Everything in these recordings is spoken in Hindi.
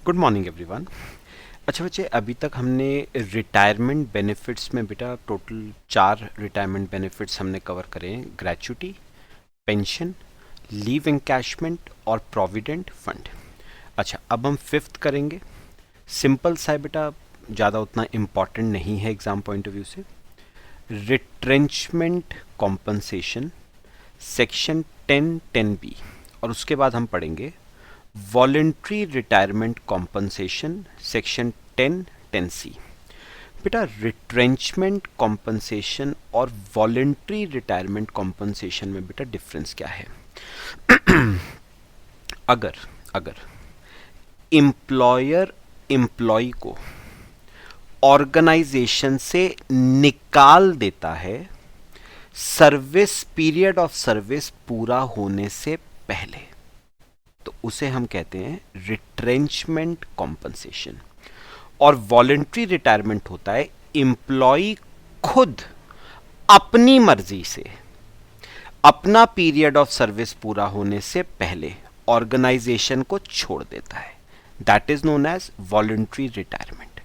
Good morning everyone. अच्छा बच्चे, अभी तक हमने रिटायरमेंट बेनिफिट्स में बेटा टोटल 4 रिटायरमेंट बेनिफिट्स हमने कवर करे हैं। ग्रेच्युटी, पेंशन, लीव एनकैशमेंट और प्रोविडेंट फंड। अच्छा, अब हम फिफ्थ करेंगे। सिंपल सा है बेटा, ज़्यादा उतना इम्पॉर्टेंट नहीं है एग्जाम पॉइंट ऑफ व्यू से। रिट्रेंचमेंट कॉम्पनसेशन, सेक्शन 10(10)(b) और उसके बाद हम पढ़ेंगे voluntary retirement compensation, section 10(10)(c). बेटा, रिट्रेंचमेंट कॉम्पनसेशन और वॉलेंट्री रिटायरमेंट कॉम्पनसेशन में बेटा डिफरेंस क्या है? अगर अगर एम्प्लॉयर एम्प्लॉय को ऑर्गेनाइजेशन से निकाल देता है सर्विस पीरियड ऑफ सर्विस पूरा होने से पहले, तो उसे हम कहते हैं रिट्रेंचमेंट कॉम्पनसेशन। और वॉलेंट्री रिटायरमेंट होता है एम्प्लॉय खुद अपनी मर्जी से अपना पीरियड ऑफ सर्विस पूरा होने से पहले ऑर्गेनाइजेशन को छोड़ देता है। That is known as voluntary retirement.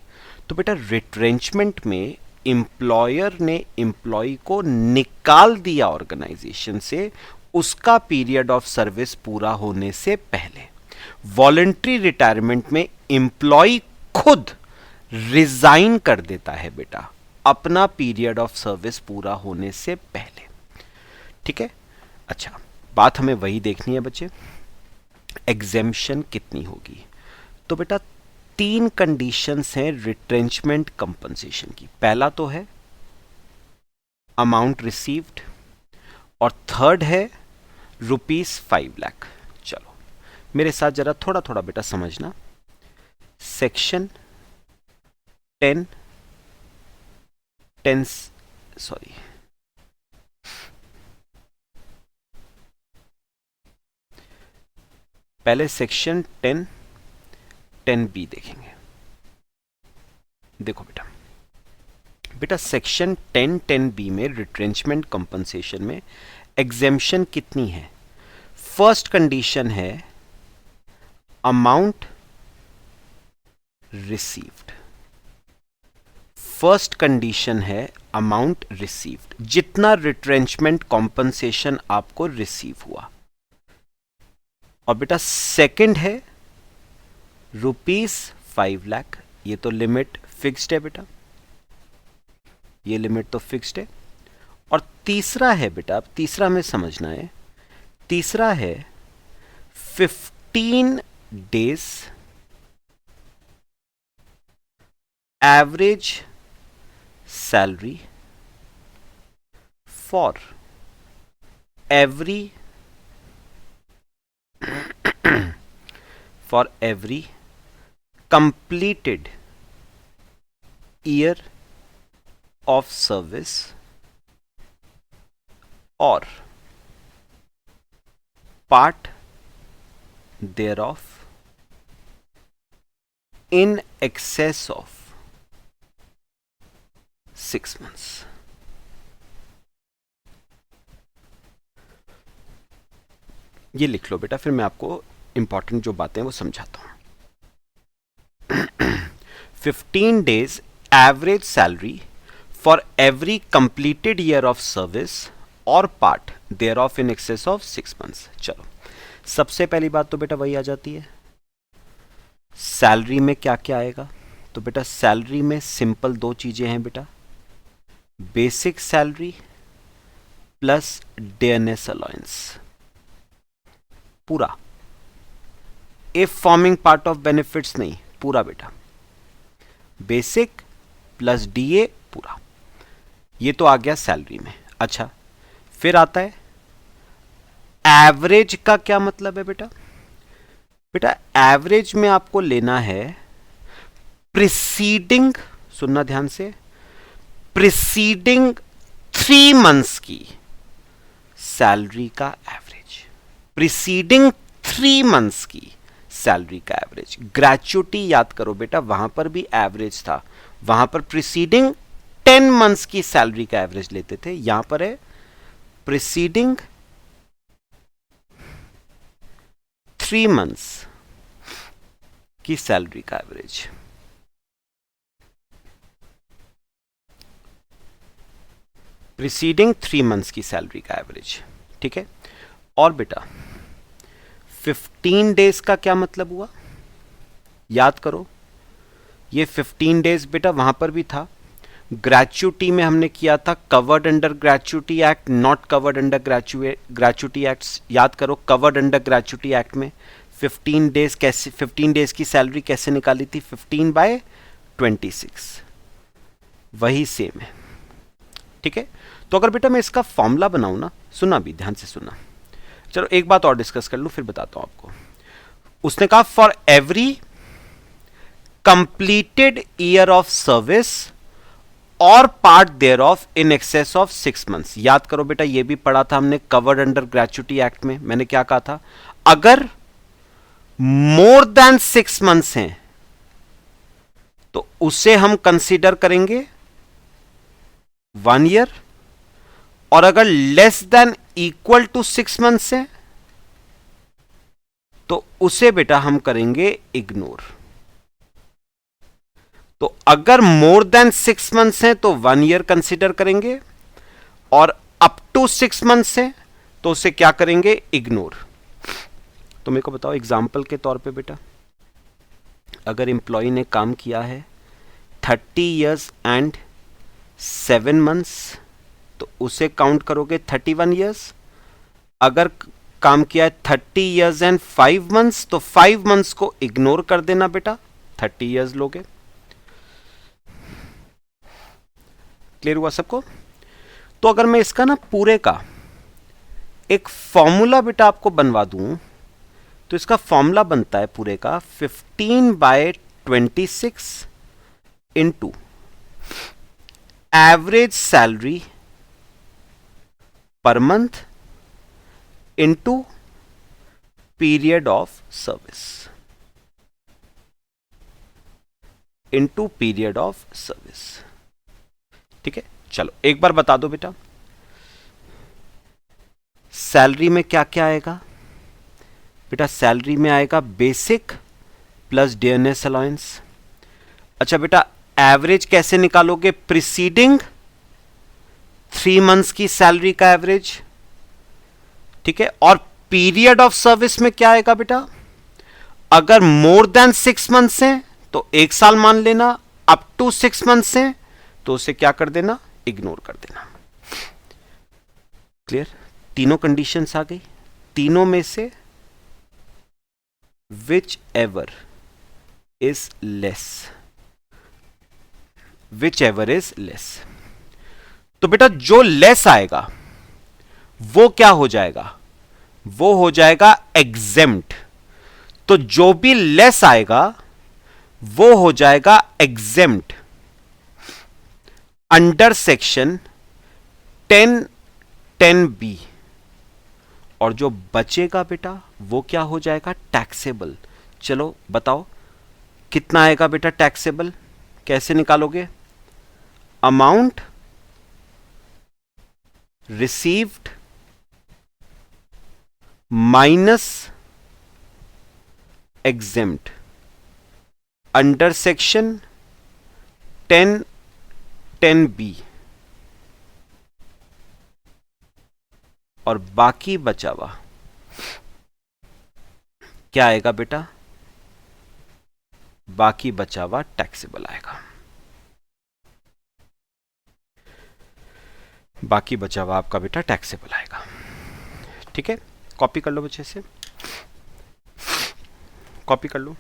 तो बेटा, रिट्रेंचमेंट में एम्प्लॉयर ने एम्प्लॉय को निकाल दिया ऑर्गेनाइजेशन से उसका पीरियड ऑफ सर्विस पूरा होने से पहले। वॉलेंट्री रिटायरमेंट में एम्प्लॉय खुद रिजाइन कर देता है बेटा अपना पीरियड ऑफ सर्विस पूरा होने से पहले। ठीक है। अच्छा, बात हमें वही देखनी है बच्चे, एग्जेम्पशन कितनी होगी। तो बेटा 3 कंडीशंस हैं रिट्रेंचमेंट कंपनसेशन की। पहला तो है अमाउंट रिसीव्ड और थर्ड है ₹5 लाख। चलो मेरे साथ जरा थोड़ा थोड़ा बेटा समझना। सेक्शन 10 सॉरी पहले सेक्शन 10(10)(b) देखेंगे। देखो बेटा, सेक्शन 10(10)(b) में रिट्रेंचमेंट कंपनसेशन में एग्जेम्पशन कितनी है? फर्स्ट कंडीशन है अमाउंट रिसीव्ड। फर्स्ट कंडीशन है अमाउंट रिसीव्ड, जितना रिट्रेंचमेंट कॉम्पनसेशन आपको रिसीव हुआ। और बेटा सेकंड है ₹5 लाख। ये तो लिमिट फिक्स्ड है बेटा, ये लिमिट तो फिक्स्ड है। और तीसरा है बेटा, अब तीसरा में समझना है, तीसरा है 15 days average salary for every completed year of service or part thereof in excess of 6 months। ये लिख लो बेटा, फिर मैं आपको इंपॉर्टेंट जो बातें वो समझाता हूं। 15 days average salary for every completed year of service or part thereof in excess of 6 months। चलो, सबसे पहली बात तो बेटा वही आ जाती है, सैलरी में क्या क्या आएगा। तो बेटा सैलरी में सिंपल 2 चीजें हैं बेटा, basic salary plus dearness allowance, पूरा। If forming part of benefits नहीं, पूरा बेटा, बेसिक प्लस डीए पूरा। ये तो आ गया सैलरी में। अच्छा, फिर आता है एवरेज का क्या मतलब है बेटा? बेटा एवरेज में आपको लेना है प्रिसीडिंग, सुनना ध्यान से, प्रिसीडिंग 3 मंथ्स की सैलरी का एवरेज, प्रिसीडिंग 3 मंथ्स की सैलरी का एवरेज। ग्रेच्युटी याद करो बेटा, वहां पर भी एवरेज था, वहां पर प्रिसीडिंग 10 मंथ्स की सैलरी का एवरेज लेते थे, यहां पर है प्रिसीडिंग 3 मंथ्स की सैलरी का एवरेज। प्रीसीडिंग 3 मंथ्स की सैलरी का एवरेज। ठीक है, और बेटा 15 डेज का क्या मतलब हुआ, याद करो। ये 15 डेज बेटा वहां पर भी था, ग्रेचुटी में हमने किया था covered under gratuity act, not covered under gratuity act. याद करो, कवर्ड अंडर ग्रेचुटी एक्ट में 15 डेज कैसे, 15 डेज की सैलरी कैसे निकाली थी, 15/26, वही सेम है। ठीक है, तो अगर बेटा मैं इसका फॉर्मूला बनाऊं ना, सुना भी ध्यान से सुना, चलो एक बात और डिस्कस कर लूं फिर बताता हूं आपको। उसने कहा for every completed year of service और part thereof in excess of 6 months. याद करो बेटा, यह भी पढ़ा था हमने कवर्ड अंडर ग्रेचुटी एक्ट में। मैंने क्या कहा था, अगर मोर देन 6 मंथ्स हैं तो उसे हम कंसीडर करेंगे 1 ईयर, और अगर less than equal to 6 months है तो उसे बेटा हम करेंगे इग्नोर। तो अगर मोर देन 6 मंथ्स है तो 1 ईयर कंसीडर करेंगे, और अप टू 6 मंथ्स है तो उसे क्या करेंगे, इग्नोर। तो मेरे को बताओ एग्जाम्पल के तौर पे बेटा, अगर एम्प्लॉय ने काम किया है 30 ईयर्स एंड 7 मंथ्स तो उसे काउंट करोगे 31 ईयर्स। अगर काम किया है 30 ईयर्स एंड 5 मंथ्स तो 5 मंथ्स को इग्नोर कर देना बेटा, 30 ईयर्स लोगे। क्लियर हुआ सबको? तो अगर मैं इसका ना पूरे का एक फॉर्मूला बेटा आपको बनवा दूं तो इसका फॉर्मूला बनता है पूरे का 15/26 into average salary per month into period of service, into period of service. ठीक है, चलो एक बार बता दो बेटा, सैलरी में क्या क्या आएगा बेटा, सैलरी में आएगा बेसिक प्लस डियरनेस अलाउंस। अच्छा बेटा, एवरेज कैसे निकालोगे, प्रीसीडिंग 3 मंथ्स की सैलरी का एवरेज। ठीक है, और पीरियड ऑफ सर्विस में क्या आएगा बेटा, अगर मोर देन 6 मंथ्स हैं तो 1 साल मान लेना, अप टू 6 मंथ्स हैं तो उसे क्या कर देना, इग्नोर कर देना। क्लियर? तीनों कंडीशंस आ गई, तीनों में से which ever is less, which ever is less. तो बेटा जो लेस आएगा वो क्या हो जाएगा, वो हो जाएगा एग्जेम्प्ट। तो जो भी लेस आएगा वो हो जाएगा एग्जेम्प्ट अंडर सेक्शन 10(10)(b), और जो बचेगा बेटा वो क्या हो जाएगा, टैक्सेबल। चलो बताओ कितना आएगा बेटा टैक्सेबल, कैसे निकालोगे, amount received minus exempt under section 10(10)(b), और बाकी बचा हुआ क्या आएगा बेटा, बाकी बचा हुआ टैक्सेबल आएगा। बाकी बचा हुआ आपका बेटा टैक्सेबल आएगा। ठीक है, कॉपी कर लो बच्चे से, कॉपी कर लो।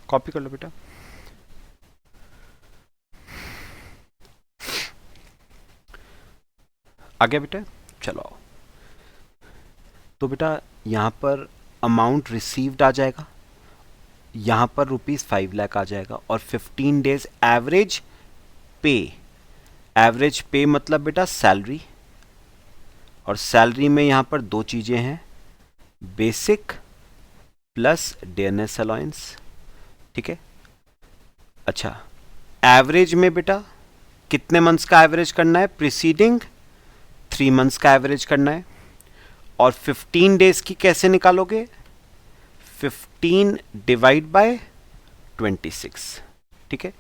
कॉपी कर लो बेटा। आ गया बेटा, चलो आओ। तो बेटा यहाँ पर अमाउंट रिसीव्ड आ जाएगा, यहाँ पर ₹5 लाख आ जाएगा, और 15 डेज एवरेज पे, एवरेज पे मतलब बेटा सैलरी, और सैलरी में यहाँ पर दो चीज़ें हैं, बेसिक प्लस डेयरनेस अलाउंस। ठीक है, अच्छा एवरेज में बेटा कितने मंथ्स का एवरेज करना है, प्रीसीडिंग 3 मंथ्स का एवरेज करना है, और 15 डेज की कैसे निकालोगे, 15 डिवाइड बाय 26। ठीक है,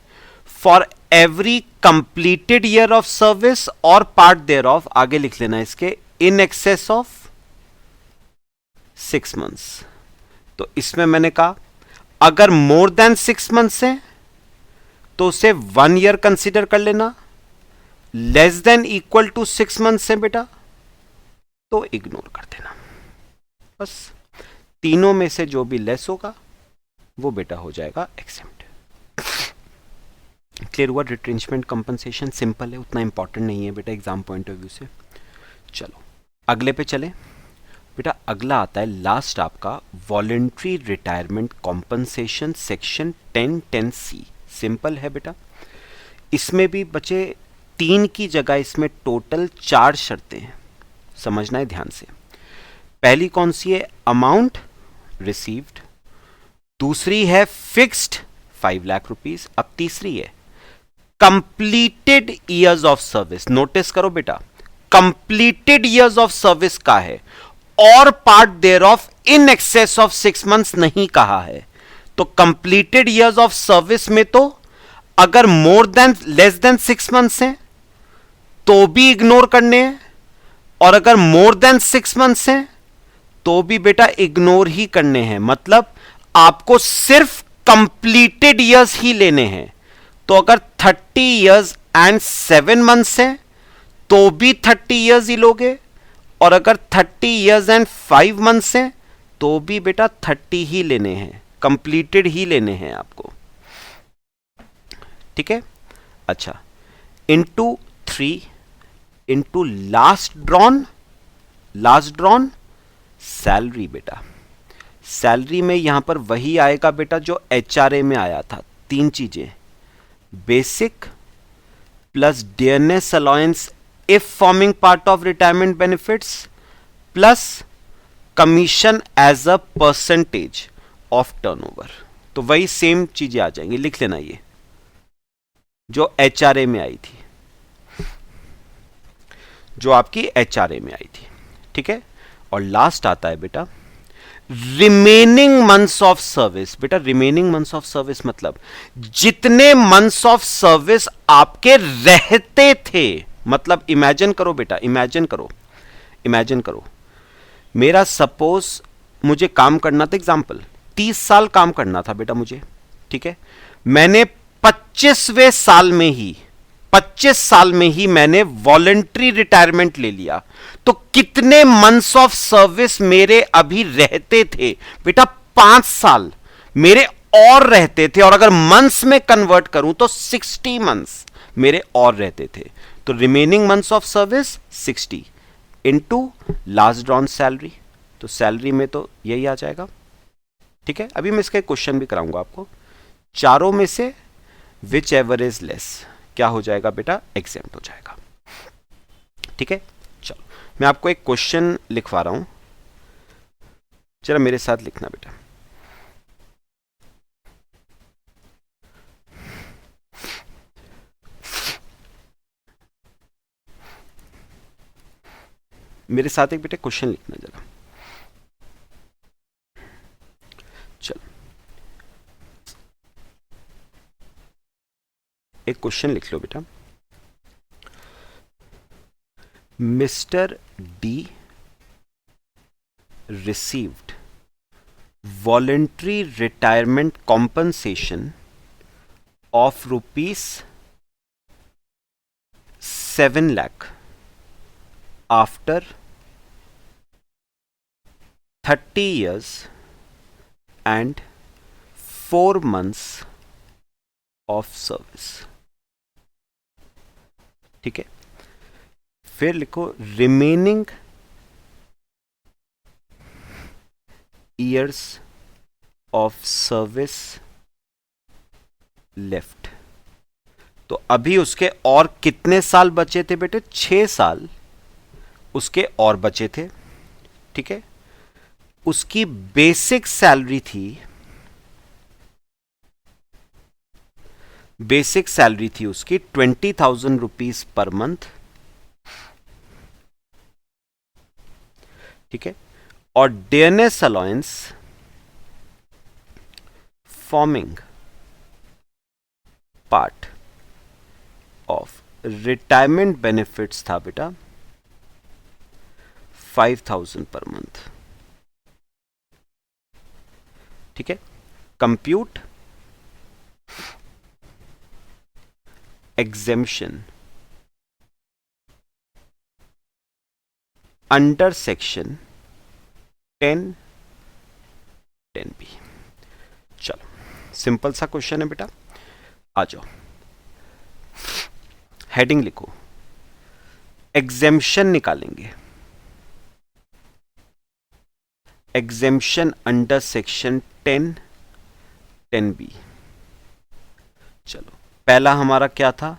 for every completed year of service और पार्ट देयर ऑफ, आगे लिख लेना इसके, इन एक्सेस ऑफ 6 मंथ्स। तो इसमें मैंने कहा अगर मोर देन 6 मंथ्स है तो उसे 1 ईयर कंसीडर कर लेना, less than equal to 6 months है बेटा तो इग्नोर कर देना। बस तीनों में से जो भी लेस होगा वो बेटा हो जाएगा एक्सेप्ट। क्लियर हुआ? रिट्रेंचमेंट कंपनसेशन सिंपल है, उतना इंपॉर्टेंट नहीं है बेटा एग्जाम पॉइंट ऑफ व्यू से। चलो अगले पे चले बेटा। अगला आता है लास्ट आपका voluntary retirement compensation section 10(10)(c). Simple है बेटा, इसमें भी बचे 3 की जगह इसमें टोटल 4 शर्तें हैं, समझना है ध्यान से। पहली कौन सी है, अमाउंट रिसीव्ड, दूसरी है फिक्स्ड 5 लाख रुपीस, अब तीसरी है completed years of service. Notice करो बेटा, कंप्लीटेड ईयर्स ऑफ सर्विस का है और part thereof in excess of 6 months नहीं कहा है। तो कंप्लीटेड ईयर्स ऑफ सर्विस में तो अगर more than less than 6 months हैं तो भी इग्नोर करने हैं, और अगर मोर देन 6 मंथ्स हैं तो भी बेटा इग्नोर ही करने हैं। मतलब आपको सिर्फ कंप्लीटेड ईयर्स ही लेने हैं। तो अगर 30 ईयर्स एंड 7 मंथ्स हैं तो भी 30 ईयर्स ही लोगे, और अगर 30 ईयर्स एंड 5 मंथ्स हैं तो भी बेटा 30 ही लेने हैं, कंप्लीटेड ही लेने हैं आपको। ठीक है, अच्छा into 3 into last drawn salary बेटा। सैलरी में यहां पर वही आएगा बेटा जो एचआरए में आया था, 3 चीजें, basic plus dearness allowance if forming part of retirement benefits plus commission as a percentage of turnover. तो वही सेम चीजें आ जाएंगी, लिख लेना ये जो एचआरए में आई थी, जो आपकी एचआरए में आई थी। ठीक है, और लास्ट आता है बेटा रिमेनिंग मंथ्स ऑफ सर्विस। बेटा रिमेनिंग मंथ्स ऑफ सर्विस मतलब जितने मंथ्स ऑफ सर्विस आपके रहते थे। मतलब इमेजिन करो बेटा, इमेजिन करो मेरा सपोज मुझे काम करना था, एग्जांपल 30 साल काम करना था बेटा मुझे। ठीक है, मैंने 25वें साल में ही मैंने वॉलंटरी रिटायरमेंट ले लिया। तो कितने मंथ्स ऑफ सर्विस मेरे अभी रहते थे बेटा, 5 साल मेरे और रहते थे, और अगर मंथ्स में कन्वर्ट करूं तो 60 मंथ्स मेरे और रहते थे। तो remaining months of service 60 into last drawn salary, तो सैलरी में तो यही आ जाएगा। ठीक है, अभी मैं इसका क्वेश्चन भी कराऊंगा आपको। चारों में से विच एवर इज लेस क्या हो जाएगा बेटा, एग्जेम्प्ट हो जाएगा। ठीक है, चलो मैं आपको एक क्वेश्चन लिखवा रहा हूं, चलो मेरे साथ लिखना बेटा। मेरे साथ एक बेटा क्वेश्चन लिखना जरा। चलो एक क्वेश्चन लिख लो बेटा। Mister D received voluntary retirement compensation of rupees 7 lakh after 30 years and 4 months of service। ठीक है, फिर लिखो remaining years of service left. तो अभी उसके और कितने साल बचे थे बेटे? 6 साल उसके और बचे थे। ठीक है, उसकी बेसिक सैलरी थी, बेसिक सैलरी थी उसकी 20,000 रुपीज पर मंथ। ठीक है, और dearness allowance forming part of retirement benefits था बेटा 5,000 पर मंथ। ठीक है, compute exemption under section 10(10)(b). चलो सिंपल सा क्वेश्चन है बेटा, आ जाओ। हेडिंग लिखो, एग्जेम्पशन निकालेंगे, एग्जेम्पशन अंडर सेक्शन 10(10)(b). चलो पहला हमारा क्या था?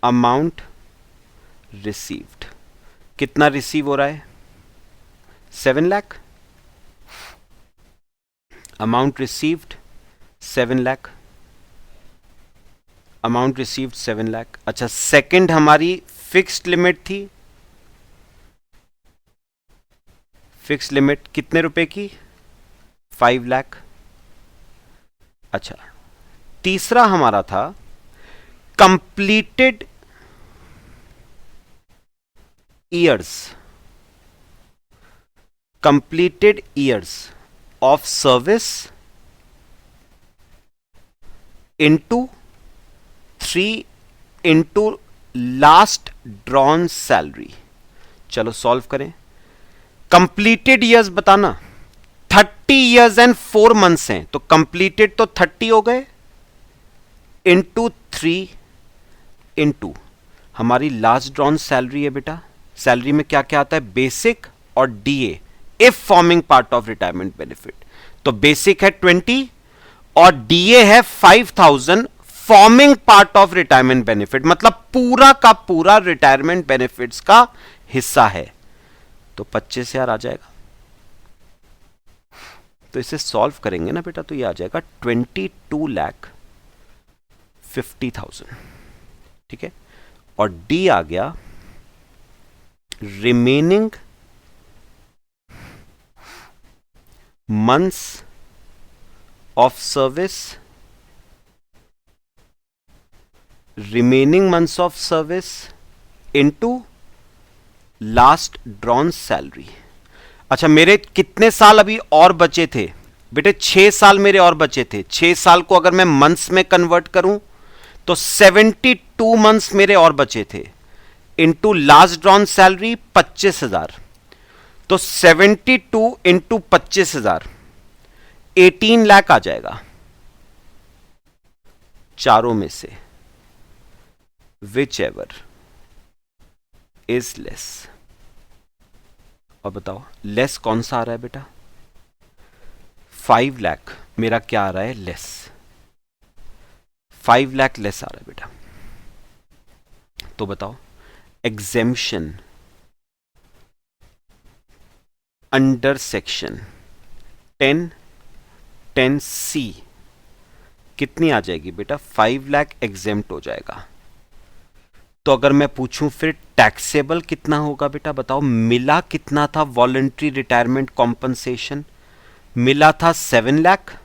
Amount received. कितना रिसीव हो रहा है? 7 lakh. Amount received 7 lakh, amount received 7 lakh. अच्छा, सेकंड हमारी फिक्स्ड लिमिट थी, फिक्स्ड लिमिट कितने रुपए की? 5 लाख। अच्छा, तीसरा हमारा था completed years, completed years of service into 3 into last drawn salary. चलो सॉल्व करें। कंप्लीटेड ईयर्स बताना, 30 ईयर्स एंड 4 मंथ्स हैं, तो कंप्लीटेड तो 30 हो गए, इंटू 3 इंटू हमारी लास्ट ड्रॉन सैलरी है बेटा। सैलरी में क्या क्या आता है? बेसिक और DA if forming part of retirement benefit. तो बेसिक है 20 और डीए है 5,000 forming part of retirement benefit, मतलब पूरा का पूरा रिटायरमेंट बेनिफिट्स का हिस्सा है। तो 25,000 आ जाएगा। तो इसे सॉल्व करेंगे ना बेटा, तो ये आ जाएगा 22,50,000। ठीक है, और डी आ गया remaining months of service, remaining months of service into last drawn salary. अच्छा, मेरे कितने साल अभी और बचे थे बेटे? 6 साल मेरे और बचे थे। 6 साल को अगर मैं मंथ्स में कन्वर्ट करूं तो 72 मंथ्स मेरे और बचे थे, इंटू लास्ट ड्रॉन सैलरी 25,000। तो 72 इंटू 25,000 18 लाख आ जाएगा। चारों में से विच एवर इज लेस। और बताओ लेस कौन सा आ रहा है बेटा? 5 लाख मेरा क्या आ रहा है? लेस। 5 लाख लेस आ रहा है बेटा। तो बताओ एग्जेम्पशन अंडर सेक्शन 10(10)(c) कितनी आ जाएगी बेटा? 5 लाख एग्जेम्प्ट हो जाएगा। तो अगर मैं पूछूं फिर टैक्सेबल कितना होगा बेटा? बताओ मिला कितना था? वॉलंटरी रिटायरमेंट कॉम्पनसेशन मिला था 7 लाख,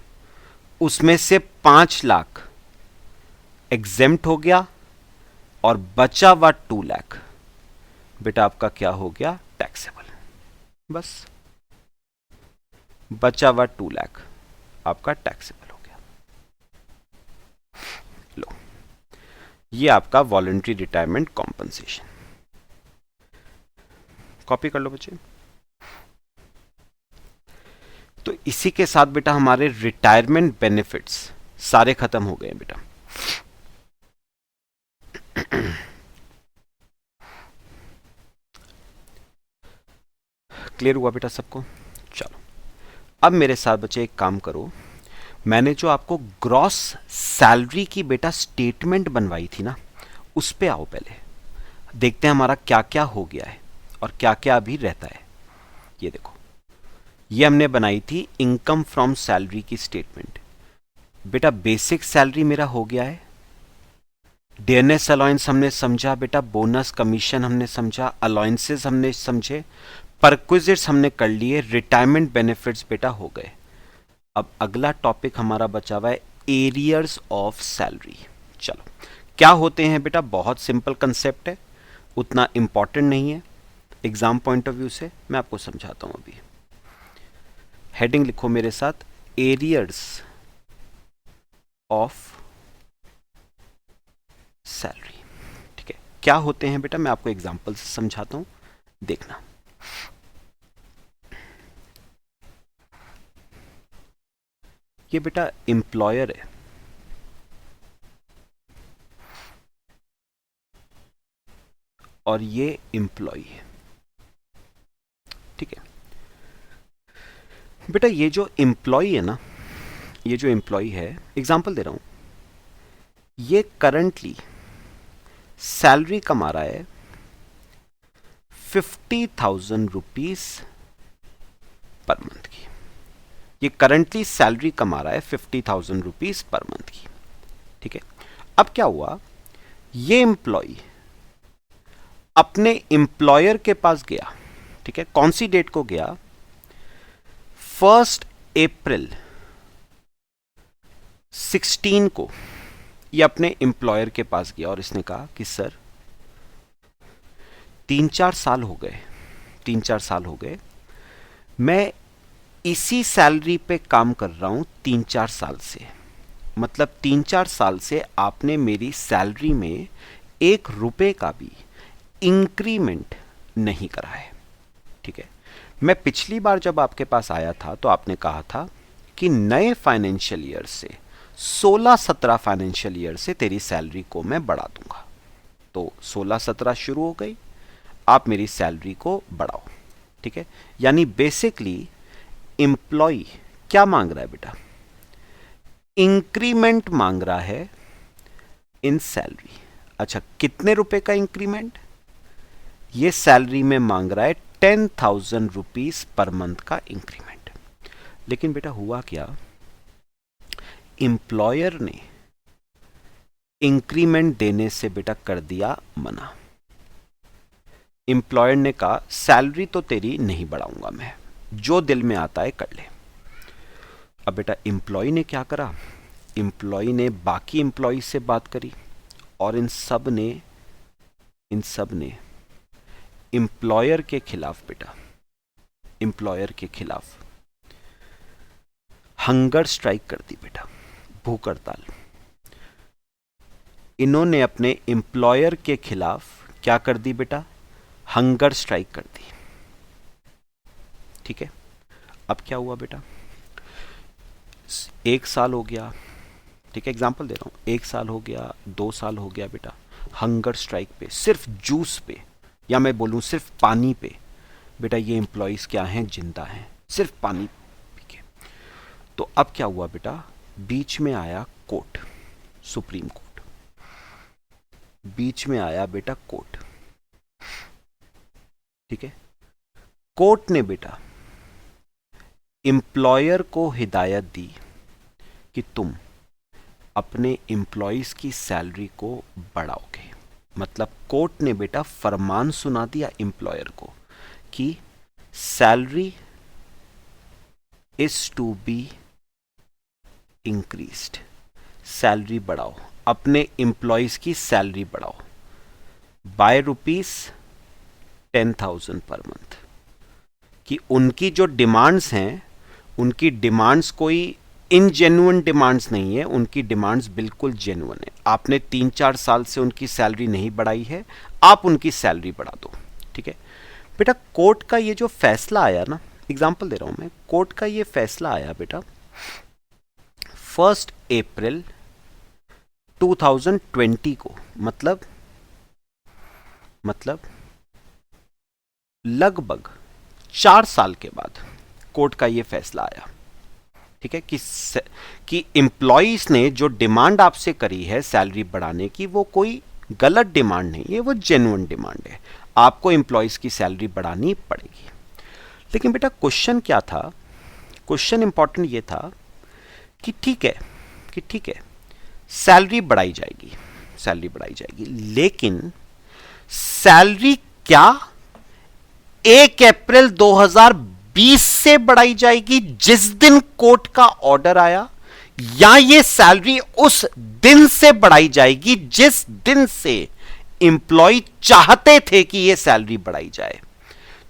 उसमें से 5 लाख एग्जेम्प्ट हो गया और बचा हुआ 2 लाख बेटा आपका क्या हो गया? टैक्सेबल। बस बचा हुआ 2 लाख आपका टैक्सेबल हो गया। लो, ये आपका वॉलंटरी रिटायरमेंट कॉम्पनसेशन। कॉपी कर लो बच्चे। तो इसी के साथ बेटा हमारे रिटायरमेंट बेनिफिट्स सारे खत्म हो गए बेटा। क्लियर हुआ बेटा सबको? चलो अब मेरे साथ बच्चे एक काम करो, मैंने जो आपको ग्रॉस सैलरी की बेटा स्टेटमेंट बनवाई थी ना, उस पे आओ, पहले देखते हैं हमारा क्या क्या हो गया है और क्या क्या अभी रहता है। ये देखो, ये हमने बनाई थी इनकम फ्रॉम सैलरी की स्टेटमेंट। बेटा बेसिक सैलरी मेरा हो गया है, डियरनेस अलाउंस हमने समझा बेटा, बोनस कमीशन हमने समझा, अलाउंसेस हमने समझे, परक्विजिट्स हमने कर लिए, रिटायरमेंट बेनिफिट्स बेटा हो गए। अब अगला टॉपिक हमारा बचा हुआ है एरियर्स ऑफ सैलरी। चलो, क्या होते हैं बेटा, बहुत सिंपल कंसेप्ट है, उतना इंपॉर्टेंट नहीं है एग्जाम पॉइंट ऑफ व्यू से, मैं आपको समझाता हूं। अभी हेडिंग लिखो मेरे साथ, एरियर्स ऑफ सैलरी। ठीक है, क्या होते हैं बेटा, मैं आपको एग्जांपल से समझाता हूं, देखना। ये बेटा एम्प्लॉयर है, और ये एम्प्लॉय है। ठीक है बेटा, ये जो एम्प्लॉय है ना, ये जो एम्प्लॉय है, एग्जांपल दे रहा हूं, ये करंटली सैलरी कमा रहा है 50,000 रुपीज पर मंथ की। ये करंटली सैलरी कमा रहा है 50,000 रुपीज पर मंथ की। ठीक है, अब क्या हुआ, ये एम्प्लॉय अपने एम्प्लॉयर के पास गया। ठीक है, कौन सी डेट को गया, 1 अप्रैल 16 को ये अपने एम्प्लॉयर के पास गया और इसने कहा कि सर 3-4 साल हो गए, 3-4 साल हो गए, मैं इसी सैलरी पे काम कर रहा हूं 3-4 साल से, मतलब 3-4 साल से आपने मेरी सैलरी में 1 रुपए का भी इंक्रीमेंट नहीं करा है। ठीक है, मैं पिछली बार जब आपके पास आया था तो आपने कहा था कि नए फाइनेंशियल ईयर से 16-17 फाइनेंशियल ईयर से तेरी सैलरी को मैं बढ़ा दूंगा। तो 16-17 शुरू हो गई, आप मेरी सैलरी को बढ़ाओ। ठीक है, यानी बेसिकली एम्प्लॉय क्या मांग रहा है बेटा, इंक्रीमेंट मांग रहा है इन सैलरी। अच्छा, कितने रुपए का इंक्रीमेंट, ये सैलरी में मांग रहा है 10,000 रुपीज पर मंथ का इंक्रीमेंट। लेकिन बेटा हुआ क्या, एम्प्लॉयर ने इंक्रीमेंट देने से बेटा कर दिया मना। एम्प्लॉयर ने कहा सैलरी तो तेरी नहीं बढ़ाऊंगा मैं, जो दिल में आता है कर ले। अब बेटा एम्प्लॉय ने क्या करा, एम्प्लॉय ने बाकी एम्प्लॉय से बात करी और इन सब ने एम्प्लॉयर के खिलाफ बेटा, एम्प्लॉयर के खिलाफ हंगर स्ट्राइक कर दी बेटा, भूख हड़ताल। इन्होंने अपने एम्प्लॉयर के खिलाफ क्या कर दी बेटा, हंगर स्ट्राइक कर दी। ठीक है, अब क्या हुआ बेटा, 1 साल हो गया। ठीक है, एग्जांपल दे रहा हूं, 1 साल हो गया, 2 साल हो गया बेटा, हंगर स्ट्राइक पे, सिर्फ जूस पे, या मैं बोलूं सिर्फ पानी पे बेटा ये एम्प्लॉइज क्या हैं, जिंदा हैं, सिर्फ पानी पी के। तो अब क्या हुआ बेटा, बीच में आया कोर्ट, सुप्रीम कोर्ट, बीच में आया बेटा कोर्ट। ठीक है, कोर्ट ने बेटा एम्प्लॉयर को हिदायत दी कि तुम अपने एम्प्लॉइज की सैलरी को बढ़ाओगे। मतलब कोर्ट ने बेटा फरमान सुना दिया एम्प्लॉयर को कि salary is to be increased, salary बढ़ाओ, अपने एम्प्लॉइज की सैलरी बढ़ाओ बाय ₹10,000 पर मंथ। कि उनकी जो डिमांड्स हैं, उनकी डिमांड्स कोई इनजेन्युइन डिमांड्स नहीं है, उनकी डिमांड्स बिल्कुल जेन्युइन है। आपने 3-4 साल से उनकी सैलरी नहीं बढ़ाई है, आप उनकी सैलरी बढ़ा दो। ठीक है बेटा, कोर्ट का ये जो फैसला आया ना, एग्जांपल दे रहा हूं मैं, कोर्ट का ये फैसला आया बेटा 1 अप्रैल 2020 को, मतलब लगभग 4 साल के बाद, कोर्ट का ये फैसला आया, ठीक है, कि एम्प्लॉइज ने जो डिमांड आपसे करी है सैलरी बढ़ाने की, वो कोई गलत डिमांड नहीं है, वो जेन्युइन डिमांड है, आपको एम्प्लॉइज की सैलरी बढ़ानी पड़ेगी। लेकिन बेटा क्वेश्चन क्या था, क्वेश्चन इंपॉर्टेंट ये था कि ठीक है सैलरी बढ़ाई जाएगी, सैलरी बढ़ाई जाएगी, लेकिन सैलरी क्या 1 अप्रैल 2020 से बढ़ाई जाएगी जिस दिन कोर्ट का ऑर्डर आया, या ये सैलरी उस दिन से बढ़ाई जाएगी जिस दिन से एम्प्लॉय चाहते थे कि ये सैलरी बढ़ाई जाए।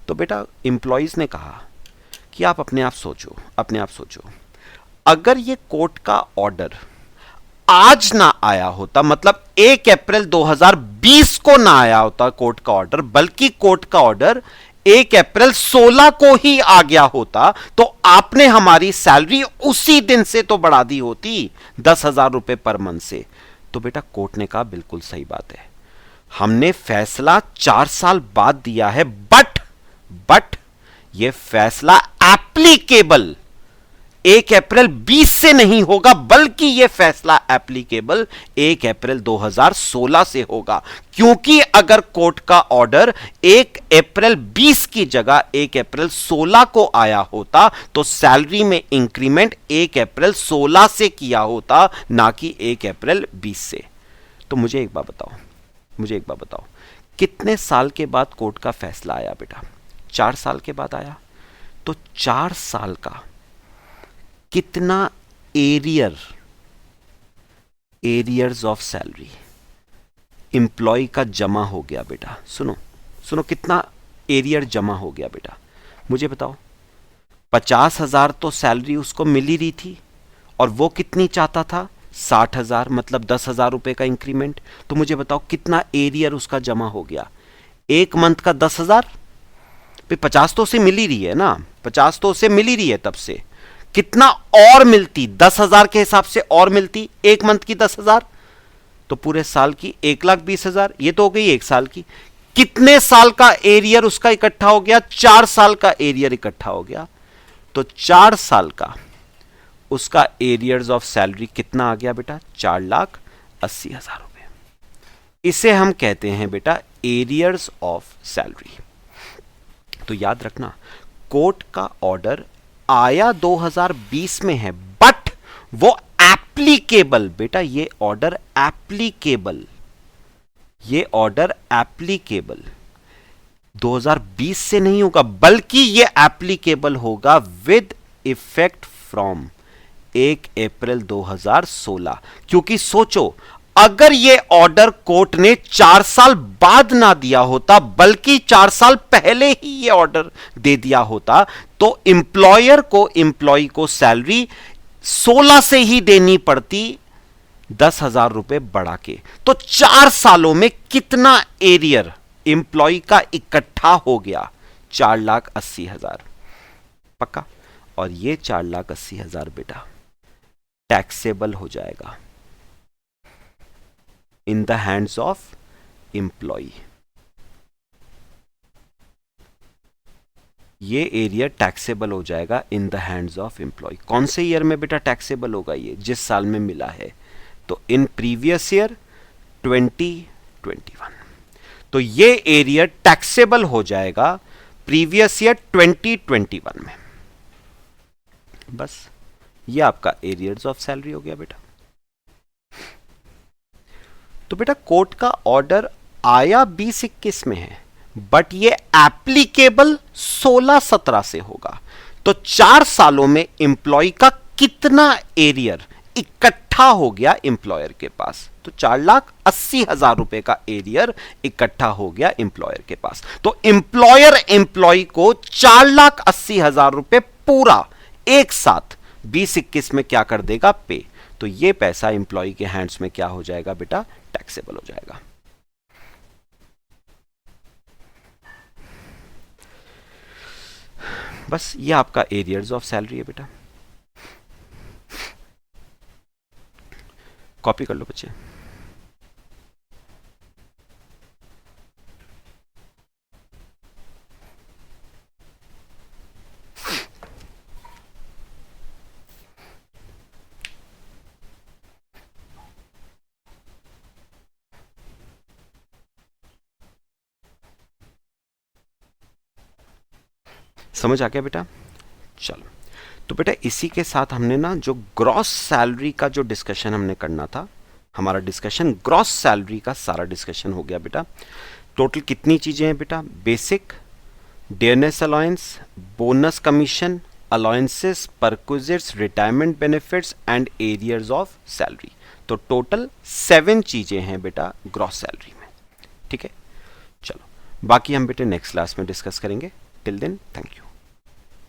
तो बेटा एम्प्लॉइज ने कहा कि आप अपने आप सोचो, अगर ये कोर्ट का ऑर्डर आज ना आया होता, मतलब 1 अप्रैल 2020 को ना आया होता कोर्ट का ऑर्डर, बल्कि कोर्ट का ऑर्डर 1 अप्रैल 16 को ही आ गया होता, तो आपने हमारी सैलरी उसी दिन से तो बढ़ा दी होती 10,000 रुपए पर मंथ से। तो बेटा कोर्ट ने कहा बिल्कुल सही बात है, हमने फैसला 4 साल बाद दिया है, बट यह फैसला एप्लीकेबल 1 अप्रैल 20 से नहीं होगा, बल्कि यह फैसला एप्लीकेबल 1 अप्रैल 2016 से होगा, क्योंकि अगर कोर्ट का ऑर्डर 1 अप्रैल 20 की जगह 1 अप्रैल 16 को आया होता तो सैलरी में इंक्रीमेंट 1 अप्रैल 16 से किया होता, ना कि 1 अप्रैल 20 से। तो मुझे एक बात बताओ, कितने साल के बाद कोर्ट का फैसला आया बेटा? 4 साल के बाद आया। तो 4 साल का कितना एरियर्स ऑफ सैलरी एम्प्लॉय का जमा हो गया बेटा? सुनो कितना एरियर जमा हो गया बेटा, मुझे बताओ। 50,000 तो सैलरी उसको मिल ही रही थी, और वो कितनी चाहता था? 60,000, मतलब 10,000 रुपए का इंक्रीमेंट। तो मुझे बताओ कितना एरियर उसका जमा हो गया? एक मंथ का 10,000, 50 तो उसे मिल ही रही है ना, 50 तो उसे मिल ही रही है, तब से कितना और मिलती? 10,000 के हिसाब से और मिलती, एक मंथ की 10,000, तो पूरे साल की 1,20,000, ये तो हो गई एक साल की। कितने साल का एरियर उसका इकट्ठा हो गया? 4 साल का एरियर इकट्ठा हो गया। तो 4 साल का उसका एरियर्स ऑफ सैलरी कितना आ गया बेटा? 4,80,000 रुपए। इसे हम कहते हैं बेटा एरियर्स ऑफ सैलरी। तो याद रखना, कोर्ट का ऑर्डर आया 2020 में है, बट वो एप्लीकेबल, बेटा ये ऑर्डर एप्लीकेबल 2020 से नहीं होगा, बल्कि ये एप्लीकेबल होगा विद इफेक्ट फ्रॉम 1 अप्रैल 2016। क्योंकि सोचो, अगर ये ऑर्डर कोर्ट ने 4 साल बाद ना दिया होता, बल्कि 4 साल पहले ही ये ऑर्डर दे दिया होता, तो एम्प्लॉयर को एम्प्लॉय को सैलरी 16 से ही देनी पड़ती, 10,000 रुपए बढ़ा के। तो 4 सालों में कितना एरियर एम्प्लॉय का इकट्ठा हो गया? 4,80,000 पक्का। और ये 4,80,000 बेटा टैक्सेबल हो जाएगा in the hands of employee. ये एरिया टैक्सेबल हो जाएगा in the hands of employee. कौन से ईयर में बेटा टैक्सेबल होगा? ये जिस साल में मिला है, तो इन प्रीवियस ईयर 2021। तो ये एरिया टैक्सेबल हो जाएगा प्रीवियस ईयर 2021 में। बस ये आपका एरियर्स ऑफ सैलरी हो गया बेटा। तो बेटा कोर्ट का ऑर्डर आया 2021 में है, बट ये एप्लीकेबल 16-17 से होगा। तो 4 सालों में एम्प्लॉय का कितना एरियर इकट्ठा हो गया एम्प्लॉयर के पास? तो 4,80,000 रुपए का एरियर इकट्ठा हो गया एम्प्लॉयर के पास। तो एम्प्लॉयर एम्प्लॉय को 4,80,000 रुपए पूरा एक साथ 2021 में क्या कर देगा? पे। तो ये पैसा एम्प्लॉय के हैंड्स में क्या हो जाएगा बेटा? टैक्सेबल हो जाएगा। बस ये आपका एरियर्स ऑफ सैलरी है बेटा। कॉपी कर लो बच्चे। समझ आ गया बेटा? चलो, तो बेटा इसी के साथ हमने ना जो ग्रॉस सैलरी का जो डिस्कशन हमने करना था, हमारा डिस्कशन ग्रॉस सैलरी का सारा डिस्कशन हो गया बेटा। टोटल कितनी चीजें हैं बेटा? Basic, dearness allowance, bonus commission, allowances, perquisites, retirement benefits and arrears of salary. तो टोटल 7 चीजें हैं बेटा ग्रॉस सैलरी में। ठीक है, चलो बाकी हम बेटे नेक्स्ट क्लास में डिस्कस करेंगे। Till then thank you.